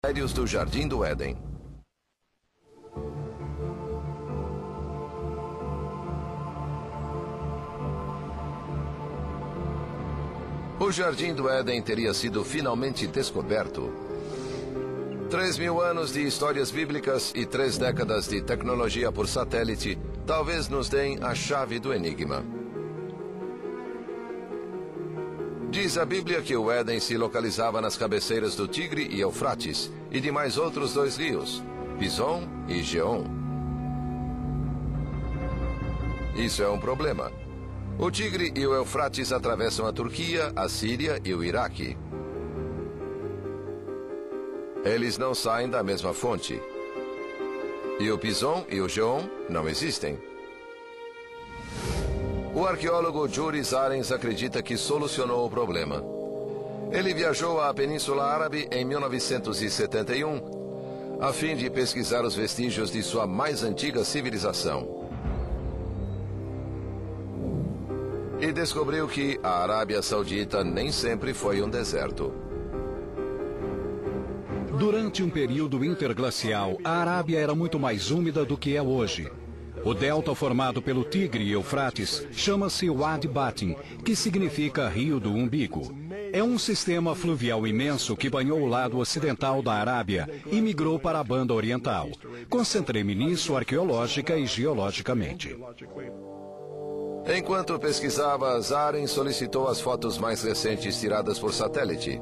Mistérios do Jardim do Éden. O Jardim do Éden teria sido finalmente descoberto. 3.000 anos de histórias bíblicas e 3 décadas de tecnologia por satélite talvez nos deem a chave do enigma. Diz a Bíblia que o Éden se localizava nas cabeceiras do Tigre e Eufrates e de mais outros 2 rios, Pison e Geom. Isso é um problema. O Tigre e o Eufrates atravessam a Turquia, a Síria e o Iraque. Eles não saem da mesma fonte. E o Pison e o Geom não existem. O arqueólogo Yuri Zarens acredita que solucionou o problema. Ele viajou à Península Árabe em 1971, a fim de pesquisar os vestígios de sua mais antiga civilização. E descobriu que a Arábia Saudita nem sempre foi um deserto. Durante um período interglacial, a Arábia era muito mais úmida do que é hoje. O delta formado pelo Tigre e Eufrates chama-se Wadi Batin, que significa Rio do Umbigo. É um sistema fluvial imenso que banhou o lado ocidental da Arábia e migrou para a banda oriental. Concentrei-me nisso arqueológica e geologicamente. Enquanto pesquisava, Zarens solicitou as fotos mais recentes tiradas por satélite.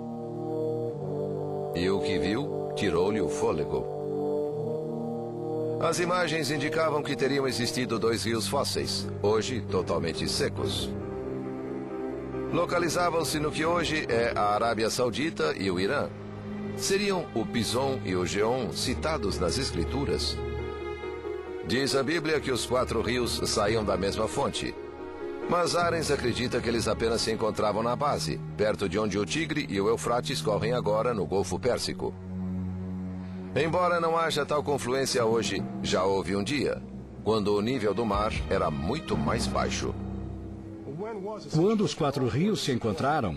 E o que viu tirou-lhe o fôlego. As imagens indicavam que teriam existido 2 rios fósseis, hoje totalmente secos. Localizavam-se no que hoje é a Arábia Saudita e o Irã. Seriam o Pison e o Geom citados nas escrituras? Diz a Bíblia que os 4 rios saíam da mesma fonte. Mas Zarens acredita que eles apenas se encontravam na base, perto de onde o Tigre e o Eufrates correm agora no Golfo Pérsico. Embora não haja tal confluência hoje, já houve um dia, quando o nível do mar era muito mais baixo. Quando os 4 rios se encontraram?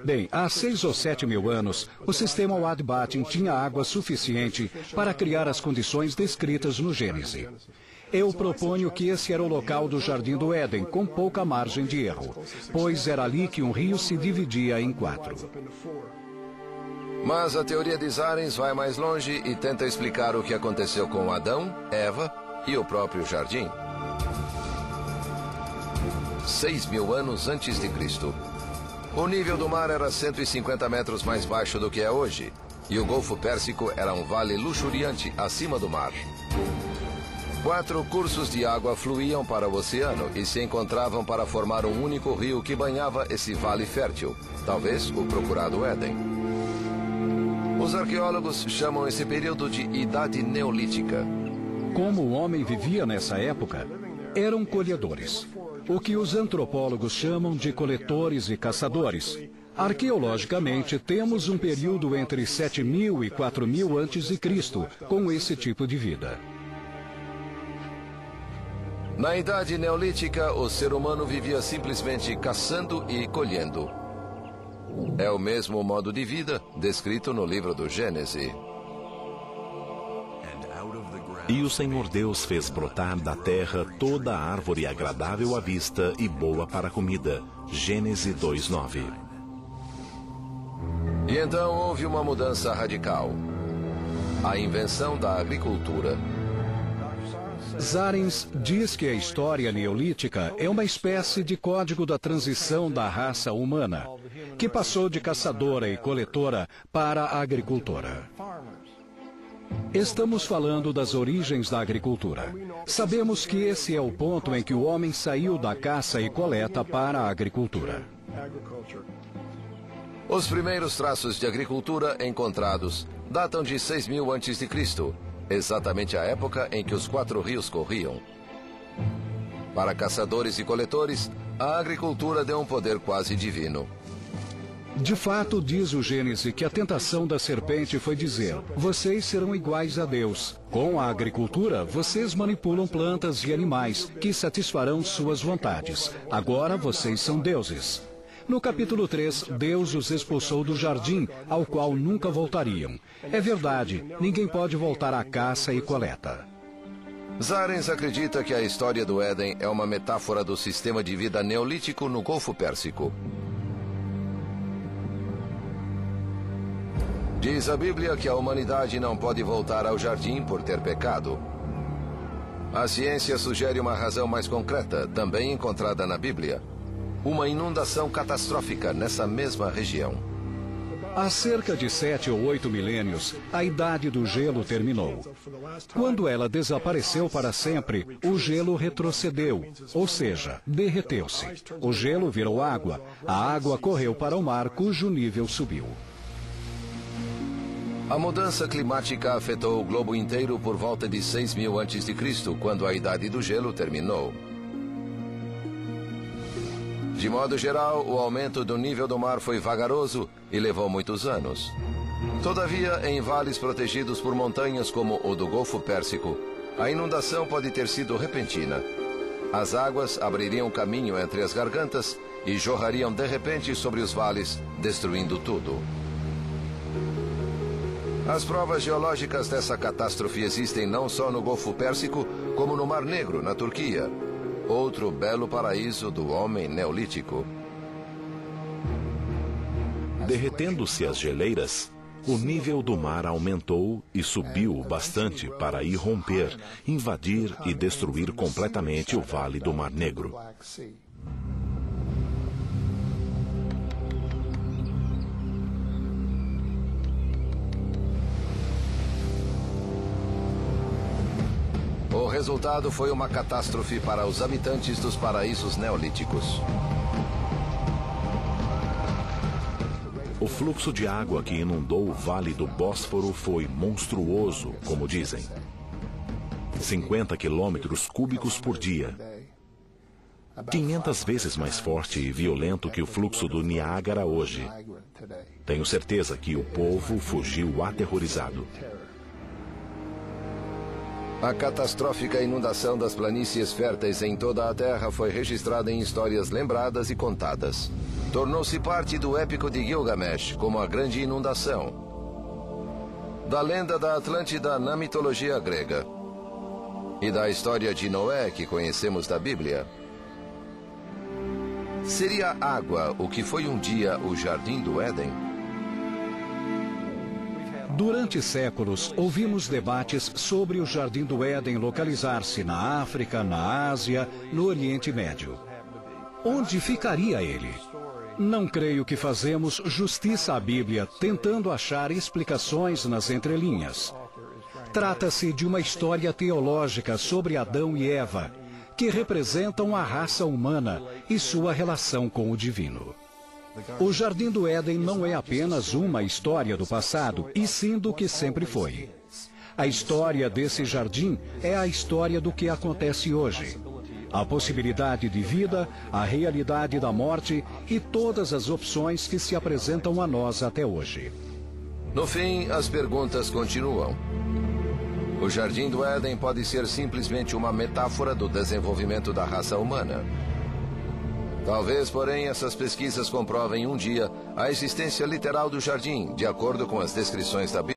Bem, há 6 ou 7 mil anos, o sistema Wadi Batin tinha água suficiente para criar as condições descritas no Gênesis. Eu proponho que esse era o local do Jardim do Éden, com pouca margem de erro, pois era ali que um rio se dividia em 4. Mas a teoria de Zarens vai mais longe e tenta explicar o que aconteceu com Adão, Eva e o próprio jardim. 6.000 anos antes de Cristo. O nível do mar era 150 metros mais baixo do que é hoje, e o Golfo Pérsico era um vale luxuriante acima do mar. 4 cursos de água fluíam para o oceano e se encontravam para formar um único rio que banhava esse vale fértil, talvez o procurado Éden. Os arqueólogos chamam esse período de Idade Neolítica. Como o homem vivia nessa época? Eram colhedores, o que os antropólogos chamam de coletores e caçadores. Arqueologicamente, temos um período entre 7.000 e 4.000 a.C. com esse tipo de vida. Na Idade Neolítica, o ser humano vivia simplesmente caçando e colhendo. É o mesmo modo de vida descrito no livro do Gênesis. E o Senhor Deus fez brotar da terra toda a árvore agradável à vista e boa para a comida. Gênesis 2:9. E então houve uma mudança radical. A invenção da agricultura. Zarens diz que a história neolítica é uma espécie de código da transição da raça humana, que passou de caçadora e coletora para a agricultora. Estamos falando das origens da agricultura. Sabemos que esse é o ponto em que o homem saiu da caça e coleta para a agricultura. Os primeiros traços de agricultura encontrados datam de 6.000 a.C., exatamente a época em que os 4 rios corriam. Para caçadores e coletores, a agricultura deu um poder quase divino. De fato, diz o Gênesis que a tentação da serpente foi dizer: vocês serão iguais a Deus. Com a agricultura, vocês manipulam plantas e animais que satisfarão suas vontades. Agora vocês são deuses. No capítulo 3, Deus os expulsou do jardim, ao qual nunca voltariam. É verdade, ninguém pode voltar à caça e coleta. Zarens acredita que a história do Éden é uma metáfora do sistema de vida neolítico no Golfo Pérsico. Diz a Bíblia que a humanidade não pode voltar ao jardim por ter pecado. A ciência sugere uma razão mais concreta, também encontrada na Bíblia: uma inundação catastrófica nessa mesma região. Há cerca de 7 ou 8 milênios, a idade do gelo terminou. Quando ela desapareceu para sempre, o gelo retrocedeu, ou seja, derreteu-se. O gelo virou água. A água correu para o mar, cujo nível subiu. A mudança climática afetou o globo inteiro por volta de 6.000 a.C., quando a idade do gelo terminou. De modo geral, o aumento do nível do mar foi vagaroso e levou muitos anos. Todavia, em vales protegidos por montanhas como o do Golfo Pérsico, a inundação pode ter sido repentina. As águas abririam caminho entre as gargantas e jorrariam de repente sobre os vales, destruindo tudo. As provas geológicas dessa catástrofe existem não só no Golfo Pérsico, como no Mar Negro, na Turquia. Outro belo paraíso do homem neolítico. Derretendo-se as geleiras, o nível do mar aumentou e subiu bastante para irromper, invadir e destruir completamente o Vale do Mar Negro. O resultado foi uma catástrofe para os habitantes dos paraísos neolíticos. O fluxo de água que inundou o Vale do Bósforo foi monstruoso, como dizem. 50 quilômetros cúbicos por dia. 500 vezes mais forte e violento que o fluxo do Niágara hoje. Tenho certeza que o povo fugiu aterrorizado. A catastrófica inundação das planícies férteis em toda a Terra foi registrada em histórias lembradas e contadas. Tornou-se parte do épico de Gilgamesh como a grande inundação, da lenda da Atlântida na mitologia grega e da história de Noé que conhecemos da Bíblia. Seria água o que foi um dia o Jardim do Éden? Durante séculos, ouvimos debates sobre o Jardim do Éden localizar-se na África, na Ásia, no Oriente Médio. Onde ficaria ele? Não creio que fazemos justiça à Bíblia tentando achar explicações nas entrelinhas. Trata-se de uma história teológica sobre Adão e Eva, que representam a raça humana e sua relação com o divino. O Jardim do Éden não é apenas uma história do passado, e sim do que sempre foi. A história desse jardim é a história do que acontece hoje. A possibilidade de vida, a realidade da morte e todas as opções que se apresentam a nós até hoje. No fim, as perguntas continuam. O Jardim do Éden pode ser simplesmente uma metáfora do desenvolvimento da raça humana. Talvez, porém, essas pesquisas comprovem um dia a existência literal do jardim, de acordo com as descrições da Bíblia.